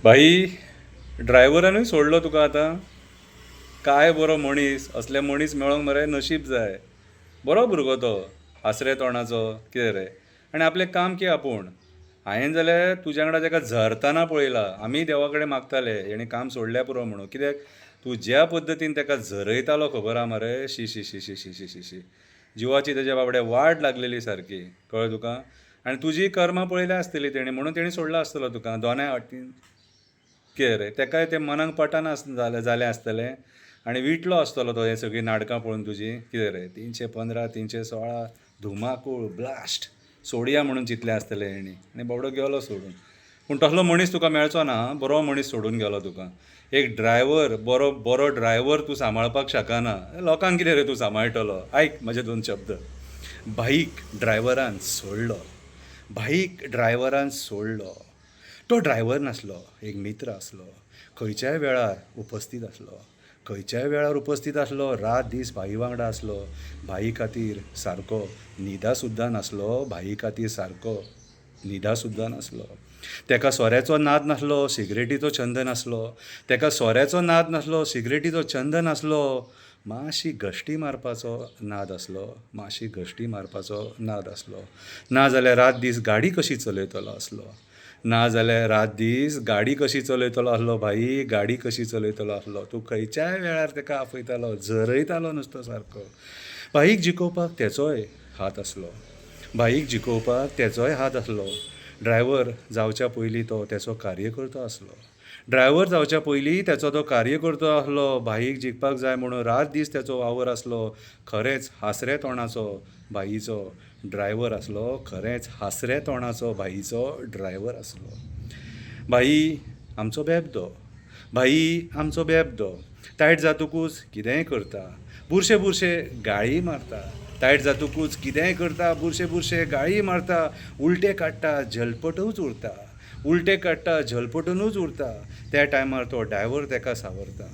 भाई, ड्रायव्हरानूय सोडलो तुका आतां. काय बरो मनीस, असले मनीस मेळोंक मरे नशीब जाय. बरो भुरगो तो, हासरे तोंडाचो, कितें रे. आनी आपलें काम की आपूण. हांवें जाल्यार तुज्या वांगडा ताका झरतना पळयलां. आमी देवा कडेन मागताले हेणें काम सोडल्यार पुरो म्हणून. कित्याक तूं ज्या पद्दतीन ताका झरयतालो खबर आहा मरे, शी शी शी शी शी शी शी शी. जिवाची तेज्या बाबड्या वाट लागलेली सारकी, कळ्ळें तुका. आनी तुजी कर्मां पळयल्या आसतलीं तेणी, म्हणून तेणी सोडला आसतलो तुका दोनाय वाटेन. कितें रे, तेकाय तें मनाक पटना जालें आसतलें आनी विटलो आसतलो तो हें सगळीं नाटकां पळोवन तुजी. कितें रे, 315, 316 धुमाकूळ ब्लास्ट सोडया म्हणून चिंतलें आसतलें हेणी, आनी बाबडो गेलो सोडून. पूण तसलो मनीस तुका मेळचो ना. बरो मनीस सोडून गेलो तुका. एक ड्रायव्हर, बरो बरो ड्रायव्हर तूं सांबाळपाक शकना. लोकांक कितें रे तूं सांबाळटलो. आयक म्हजे 2 शब्द. बाईक ड्रायव्हरान सोडलो. बाईक ड्रायव्हरान सोडलो. तो ड्रायव्हर नासलो, एक मित्र आसलो. खंयच्याय वेळार उपस्थित आसलो. खंयच्याय वेळार उपस्थित आसलो. रात दीस भाई वांगडा आसलो. भाई खातीर सारको न्हिदा सुद्दां नासलो. भाई खातीर सारको न्हिदा सुद्दां नासलो. तेका सोऱ्याचो नाद नासलो, सिगरेटीचो छंद नासलो. तेका सोऱ्याचो नाद नासलो, सिगरेटीचो छंद नासलो. मातशी घश्टी मारपाचो नाद आसलो. मातशी घश्टी मारपाचो नाद आसलो. ना जाल्यार रात दीस गाडी कशी चलयतलो आसलो. ना जाल्यार रात दीस गाडी कशी चलयतलो आसलो. भाई, गाडी कशी चलयतलो आसलो. तूं खंयच्याय वेळार ताका आपयतालो, झरयतालो नुसतो सारको. भाईक जिखोवपाक तेचोय हात आसलो. भाईक जिखोवपाक तेचोय हात आसलो. ड्रायव्हर जावच्या पयलीं तो तेचो कार्यकर्तो आसलो. ड्रायव्हर जावच्या पयलीं तेचो तो कार्यकर्तो आसलो. भाईक जिखपाक जाय म्हणून रात दीस तेचो वावर आसलो. खरेंच हासरे तोंडाचो भाईचो ड्रायव्हर आसलो. खरेंच हासरे तोंडाचो भाईचो ड्रायव्हर आसलो. भाई आमचो बेबदो. भाई आमचो बेबदो. टायट जातकूच कितेंय करता. बुरशे बुरशे गाळी मारता. टायट जातकूच कितेंय करता. बुरशे बुरशे गाळी मारता. उलटे काडटा, झलपटूच उरता. उलटे काडटा, झलपटूनूच उरता. त्या टायमार तो ड्रायव्हर ताका सावरता.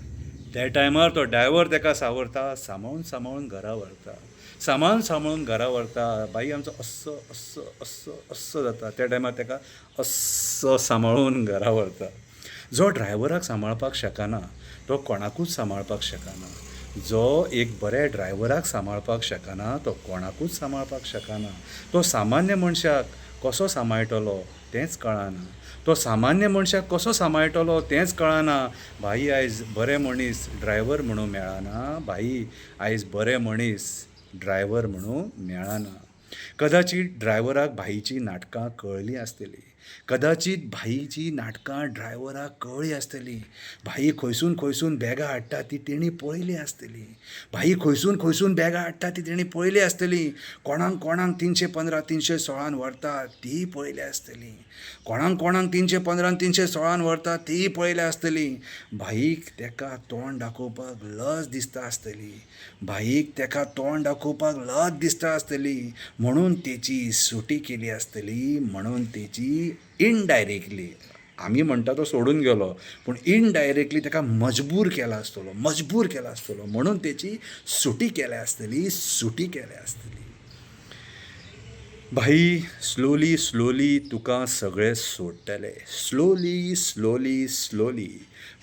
त्या टायमार तो ड्रायव्हर ताका सावरता. सांबाळून सांबाळून घरा व्हरता. सांबाळून घरा व्हरता. भाई आमचो अस्स अस्स अस्स अस्स जाता. त्या टायमार ताका अस्स सांबाळून घरा व्हरता. जो ड्रायव्हराक सांबाळपाक शकना तो कोणाकूच सांबाळपाक शकना. जो एक बऱ्या ड्रायव्हराक सांबाळपाक शकना तो कोणाकूच सांबाळपाक शकना. तो सामान्य मनशाक कसो सांबाळटलो तेंच कळना. तो सामान्य मनशाक कसो सांबाळटलो तेंच कळना. भाई, आयज बरे मनीस ड्रायव्हर म्हणून मेळना. भाई, आयज बरे मनीस ड्रायव्हर म्हणून मेळना. कदाचित ड्रायव्हराक भाईची नाटकां कळ्ळीं आसतलीं. कदाचित भाईची नाटकां ड्रायव्हराक कळ्ळीं आसतलीं. भाई खंयसून खंयसून बॅगां हाडटा ती तेणी पळयली आसतली. भाई खंयसून खंयसून बॅगां हाडटा ती तेणी पळयली आसतली. कोणाक कोणाक 315 316 व्हरता ती पळयली आसतली. कोणाक कोणाक 315 316 व्हरता ती पळयली आसतली. भाईक तेका तोंड दाखोवपाक लज दिसता आसतली. भाईक तेका तोंड दाखोवपाक लज दिसता आसतली. म्हणून तेची सुटी केली आसतली. म्हणून तेची इनडायरेक्टली, आमी म्हणटा तो सोडून गेलो पूण इनडायरेक्टली ताका मजबूर केला आसतलो. म्हणून तेची सुटी केल्या आसतली. भाई, स्लोली तुका सगळें सोडटलें. स्लोली.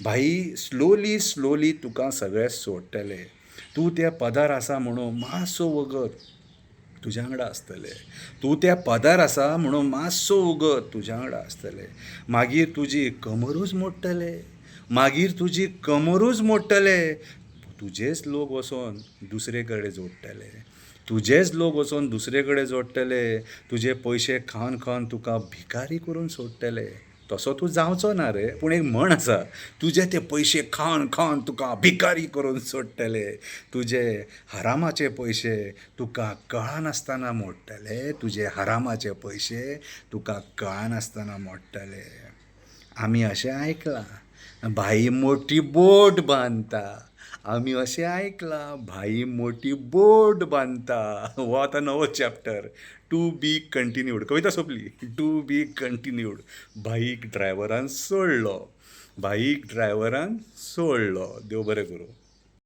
भाई, स्लोली तुका सगळें सोडटलें. तूं त्या पदार आसा म्हणून मातसो वगत तुज्या वांगडा आसतलें. मागीर तुजी कमरूच मोडटले. तुजेच लोक वचोन दुसरे कडेन जोडटले. तुजे पयशे खावन तुका भिकारी करून सोडटले. तसो तूं जावचो ना रे. पूण एक म्हण आसा, तुजे ते पयशे खावन तुका भिकारी करून सोडटले. तुजे हरामाचे पयशे तुका कळनासतना मोडटले. आमी अशें आयकलां भाई मोठी बोट बांदता. हो आतां नवो चॅप्टर. To be continued. कविता सोंपली. To be continued. भाईक ड्रायव्हरान सोडलो. देव बरें करूं.